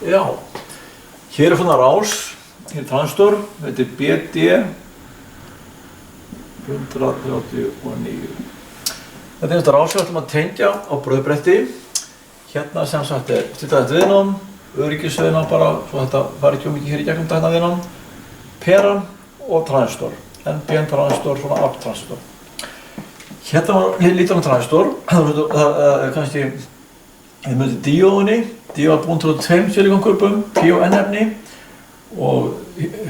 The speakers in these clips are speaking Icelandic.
Já, hér svona rás, hér transistor, þetta BD 139. Þetta þetta rás sem við ætlum að tengja á brauðbretti. Hérna sem sagt stilla þetta viðnám, öryggisviðnám bara, svo þetta fari ekki mikið hér í gegnum þetta viðnám, peran og transistor, NPN transistor, svona app transistor. Hérna var lítan transistor, það kannski ég myndi díóðinni, díóð var búin til 2 silikónkurbum, P og N efni og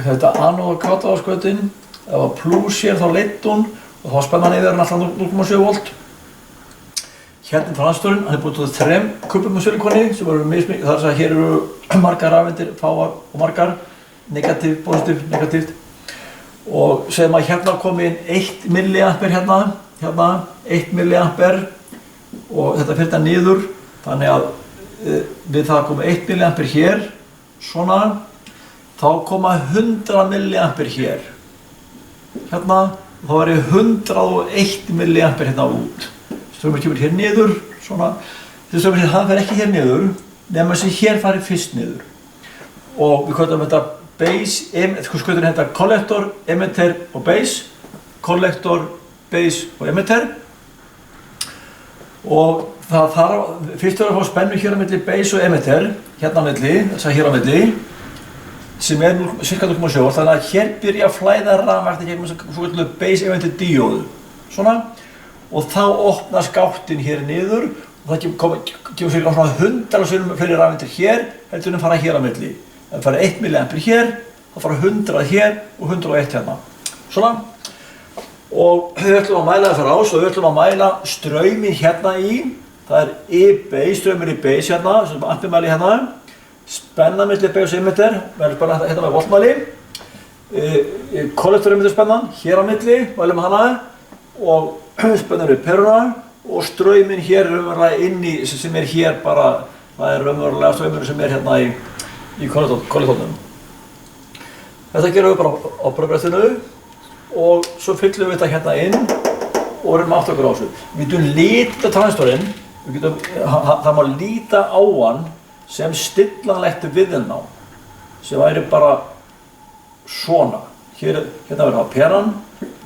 þetta anóð og káta á skautin, það var plús hér þá leitt hún og þá spennan yfir hann alltaf 0,7 volt. Hérna transistorinn, hann búin til 3 kurbum af silikóni sem eru mismikið, það að hér eru margar rafeindir, fáar og margar, negativ, positiv, negativt og segjum að hérna kom inn 1 milliampere hérna, 1 milliampere og þetta fyrir þetta niður. Þannig að við það að koma 1 milliampere hér, svona, þá koma 100 milliampere hér. Hérna, þá er 101 milliampere hérna út. Strömmur kemur hér niður, svona. Þessi strömmur hér, hann fer ekki hér niður, nema þessi hér fari fyrst niður. Og við köllum þetta base, skoðum þetta kollektor, emitter og base. Kollektor, base og emitter. Og það þarf, fyrst verður að fá spennu hér á milli base og emitter, hérna á milli, þess að hér á milli, sem er cirka 0,7, þannig að hér byrja að flæða rafmagn gegnum þess að svo kallu base emitter díóðu, svona, og þá opnast gáttin hér niður og það kemur cirka svona 100 sinnum fleiri rafeindir hér, heldur en fara hér á milli. Ef það fara 1 milliampere hér, þá fara 100 hér og 101 hérna, svona. Og við ætlum að mæla það rás og við ætlum að mæla straumin hérna í. Það er E-base, ströymur í base hérna, sem er ampimæli hérna. Spenna milli base og emitter, við erum spenna hérna með voltmæli. Kollektor emitter spennan, hér á milli, mælum hana. Og spennan við peruna. Og straumin hér er raunverulega inn í, sem er hér bara, það er raunverulega straumur sem er hérna í kollektornum. Þetta gerum við bara á brauðbrettinu. Og svo fyllum við þetta hérna inn og erum átt okkur á þessu. Við getum líta transistorinn, það má líta á hann sem stillanlegt viðnám, sem væri bara svona. Hérna verður það peran,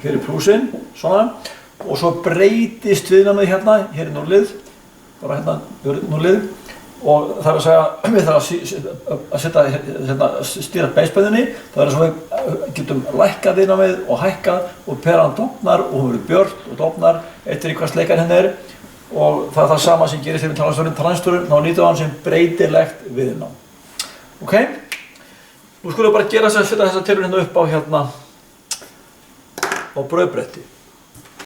hér er plúsinn, svona, og svo breytist viðnámið hérna, hér er núllið, bara hérna núllið. Og það er að segja, við þarfum að stýra base-spenunni, það er að við getum lækkað viðnámið og hækkað og peran dofnar og hún verður björt og dofnar eftir í hvað sleikar henni er og það er það sama sem gerist þegar við transistorinn, þá nýtum við hann sem breytilegt viðnám. Ok? Nú skulum við bara gera þess að setja þessa tilraun hérna upp á brauðbretti.